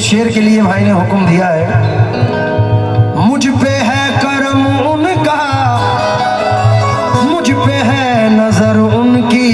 शेर के लिए भाई ने हुक्म दिया है। मुझ पे है करम उनका, मुझ पे है नजर उनकी,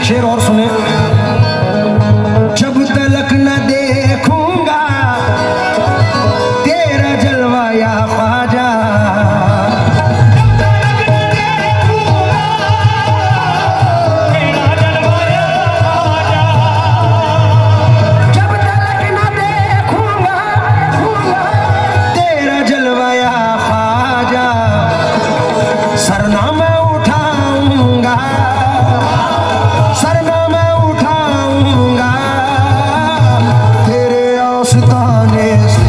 शेर और सुने। जब तलक न देखूंगा तेरा जलवा या ख्वाजा, जब तलक न देखूंगा तेरा जलवा या ख्वाजा, सरना मैं उठाऊंगा, सरना मैं उठाऊंगा तेरे आस्ताने से।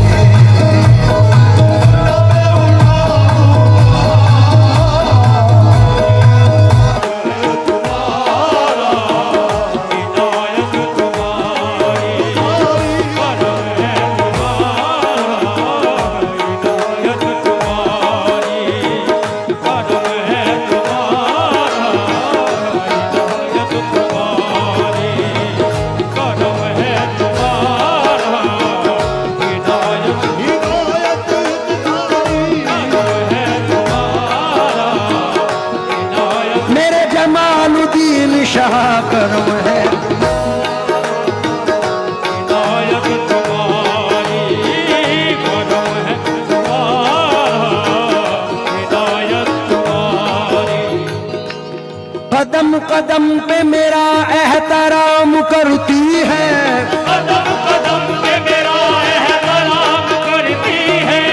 शाह करम है, हिदायत तुम्हारी, करम है तुम्हारा, हिदायत तुम्हारी। कदम कदम पे मेरा एहतराम करती है, कदम कदम पे मेरा एहतराम करती है,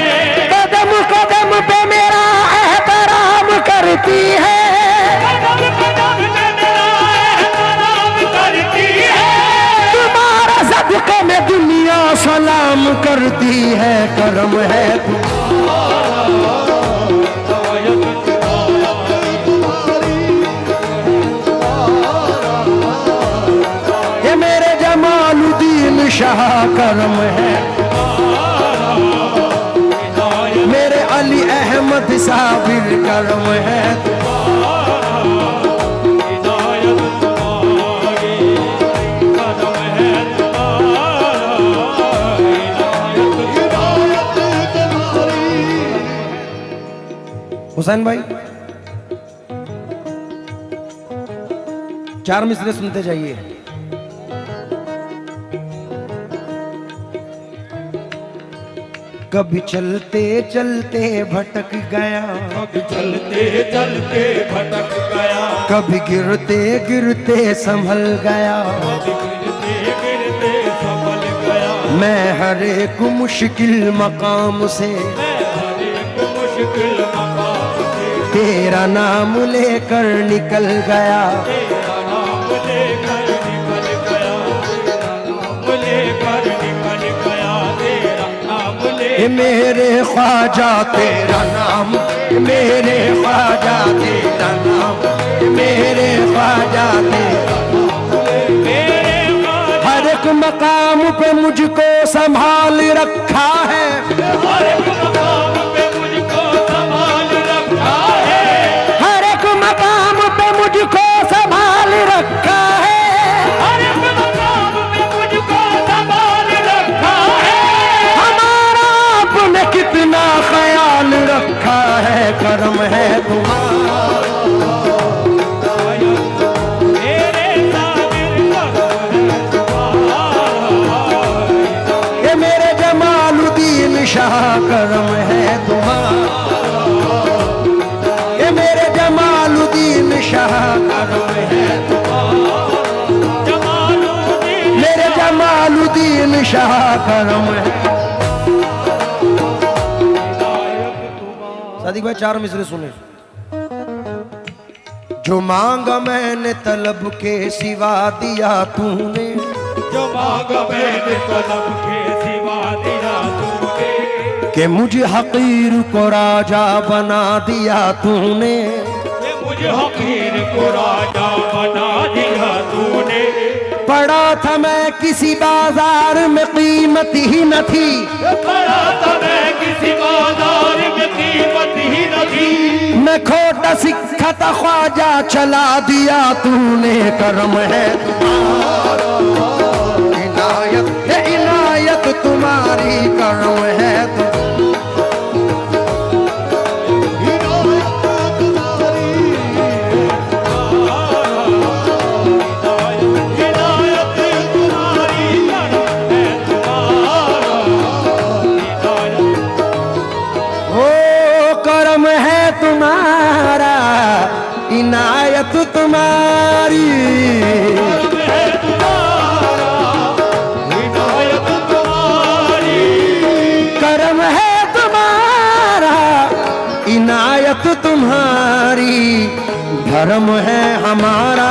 कदम कदम पे मेरा एहतराम करती है, कदम कदम पे में दुनिया सलाम करती है। करम है ये मेरे जमालुद्दीन शाह करम है, मेरे अली अहमद साबिर करम है। हुसैन भाई 4 मिसरे सुनते जाइए। कभी चलते चलते भटक गया, कभी चलते चलते भटक गया, कभी गिरते गिरते संभल गया, कभी गिरते गिरते संभल गया। मैं हर एक मुश्किल मकाम से, मैं हर एक मुश्किल मकाम से तेरा नाम लेकर निकल गया, तेरा नाम लेकर निकल गया, तेरा नाम लेकर निकल गया, तेरा नाम ले मेरे ख्वाजा तेरा नाम, मेरे ख्वाजा तेरा नाम, मेरे ख्वाजा तेरा नाम, मेरे हर एक मकाम पे मुझको संभाल रखा है, हर एक मकाम पे मुझको संभाल रखा है, हर एक मकाम पे मुझको संभाल रखा है, हर एक मकाम पे मुझको संभाल रखा है। हमारा आपने कितना ख्याल रखा है। करम है तुम्हारा मेरे साबिर करम है शाह करम है तुम्हारा, ये मेरे जमालुद्दीन शाह करम है तुम्हारा, मेरे जमालुद्दीन शाह करम है। सादिक भाई 4 मिसरे सुने। जो मांगा मैंने तलब के सिवा दिया तूने, जो मांगा मैंने तलब के सिवा दिया तूने, कि मुझे हकीर को राजा बना दिया तूने, कि मुझे हकीर को राजा बना दिया तूने। पड़ा था मैं किसी बाजार में कीमत ही न थी, पड़ा था मैं किसी बाजार में कीमत ही न थी, मैं खोटा सिक्खा था ख्वाजा चला दिया तूने, करम है तुम्हारा, इनायत है इनायत तुम्हारी, करम है इनायत तुम्हारी, करम है तुम्हारा, इनायत तुम्हारी, धर्म है हमारा,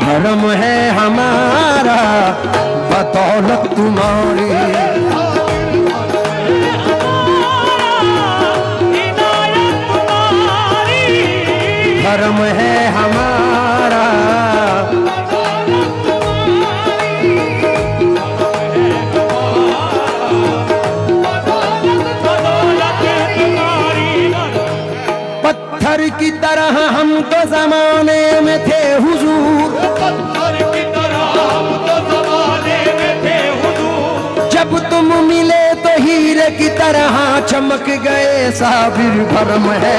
धर्म है हमारा, बदौलत तुम्हारी। धर्म है हमारा, पत्थर की तरह हम तो जमाने में थे हुजूर, पत्थर की तरह हम तो जमाने में थे हुजूर, जब तुम मिले तो हीरे की तरह चमक गए साबिर, भरम है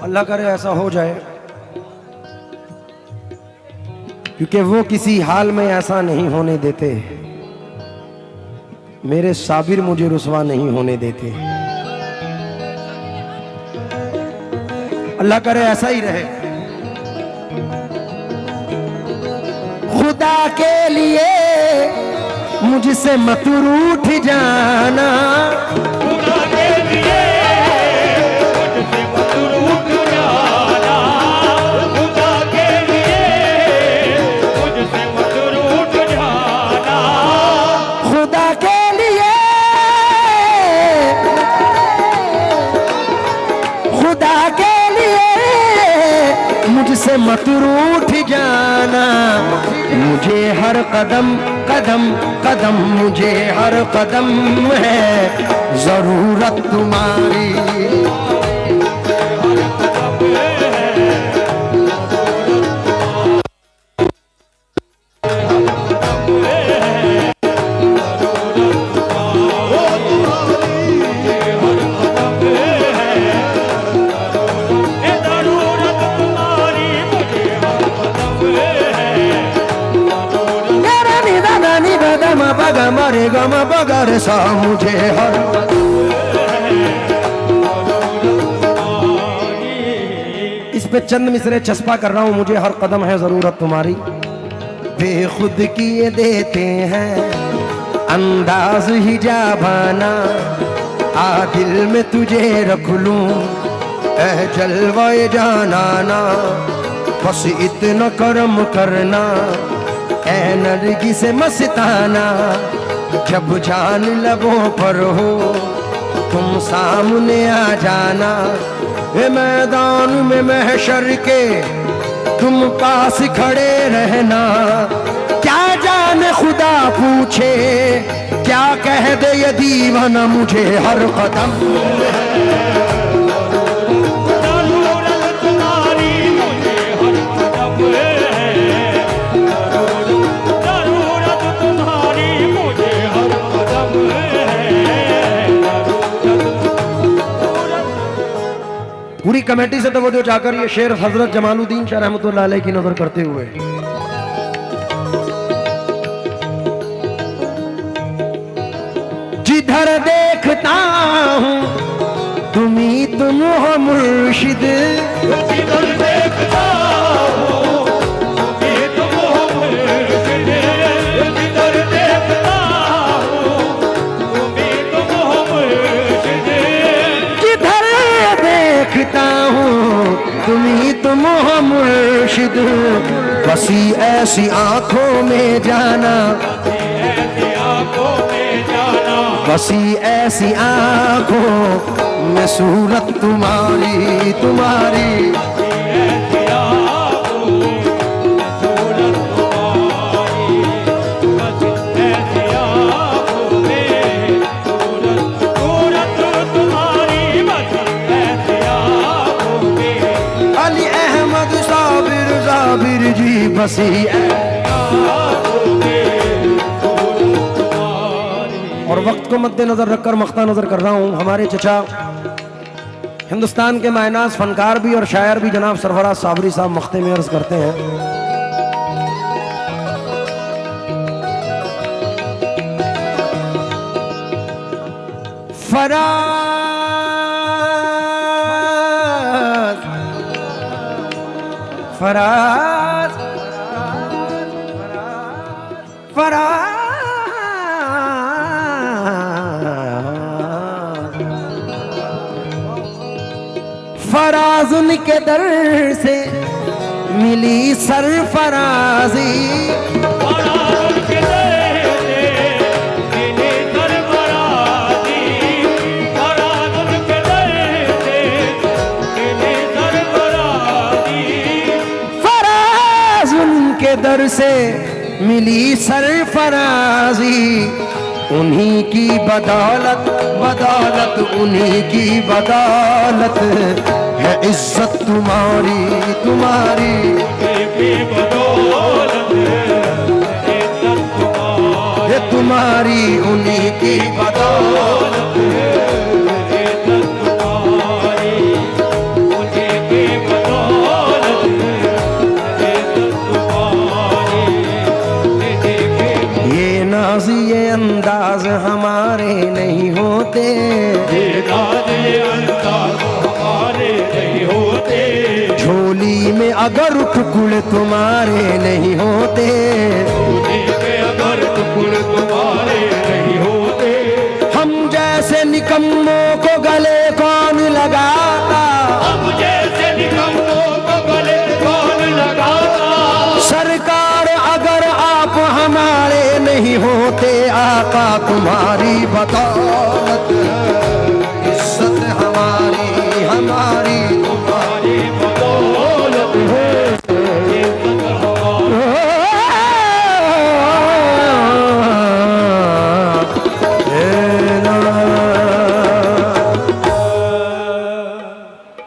अल्लाह करे ऐसा हो जाए, क्योंकि वो किसी हाल में ऐसा नहीं होने देते, मेरे साबिर मुझे रुसवा नहीं होने देते। अल्लाह करे ऐसा ही रहे। खुदा के लिए मुझसे मत रूठ जाना, खुदा के लिए मुझसे मत रूठ जाना, खुदा के लिए मुझसे मत रूठ जाना, खुदा के लिए, खुदा के लिए मुझसे मत रूठ जाना, मुझे हर कदम कदम कदम, मुझे हर कदम है जरूरत तुम्हारी। मरे गम बगर सा मुझे हर, इस पे चंद मिसरे चस्पा कर रहा हूं, मुझे हर कदम है जरूरत तुम्हारी। बेखुद किए देते हैं अंदाज ही जाबाना, आ दिल में तुझे रख लूं ए जलवाए जानाना, बस इतना करम करना ऐ नरगी से मस्ताना, जब जान लबों पर हो तुम सामने आ जाना, ए मैदान में महशर के तुम पास खड़े रहना, क्या जाने खुदा पूछे क्या कह दे ये दीवाना मुझे हर कदम। जरूरत तुम्हारी मुझे हर कदम है, जरूरत तुम्हारी मुझे हर कदम है। पूरी कमेटी से तवज्जो चाहकर ये शेर हजरत जमालुद्दीन शाह रहमतुल्लाह अलैह की नजर करते हुए। जिधर देखता हूँ तुम ही तुम हो मुर्शिद, जिधर देखता हूँ तुम ही तुम हो मुर्शिद, जिधर देखता हूँ तुम ही तुम हो मुर्शिद, जिधर देखता हूँ तुम ही तुम हो मुर्शिद। बसी ऐसी आंखों में जाना, ऐसी आंखों में जाना, बसी ऐसी आंखों में सूरत तुम्हारी तुम्हारी। ऐसी आंखों में सूरत तुम्हारी, बस ऐसी आंखों में सूरत तुम्हारी, बस ऐसी आंखों में अली अहमद साबिर साबिर जी बसी आंखों में सूरत तुम्हारी। और वक्त को मद्देनजर रखकर मख्ता नजर कर रहा हूँ, हमारे चचा हिंदुस्तान के मायनाज फनकार भी और शायर भी जनाब सरफराज साबरी साहब मख्ते में अर्ज करते हैं। फराज फराज फराज फराज उनके दर से मिली सरफराजी, फराज के दर से मिली सरफराजी, फराज के दर से मिली सरफराजी, फराज उनके दर से मिली सरफराजी। उन्हीं की बदौलत बदौलत उन्हीं की बदौलत है इज्जत तुम्हारी तुम्हारी। की बदौलत इज्जत तुम्हारी, ये तुम्हारी उन्हीं की बदौलत। इज्जत तुम्हारी, मुझे की बदौलत इज्जत तुम्हारी, मुझे की ये नाज ये अंदाज हमारे नहीं होते, नाज ये अंदाज हमारे नहीं होते, झोली में अगर टुकड़े तुम्हारे नहीं होते, झोली में अगर टुकड़े तुम्हारे नहीं होते, हम जैसे निकम्मों को गले कौन लगाता, हम जैसे निकम्मों को गले कौन लगाता। सरकार अगर आप हमारे नहीं होते, आका तुम्हारी बता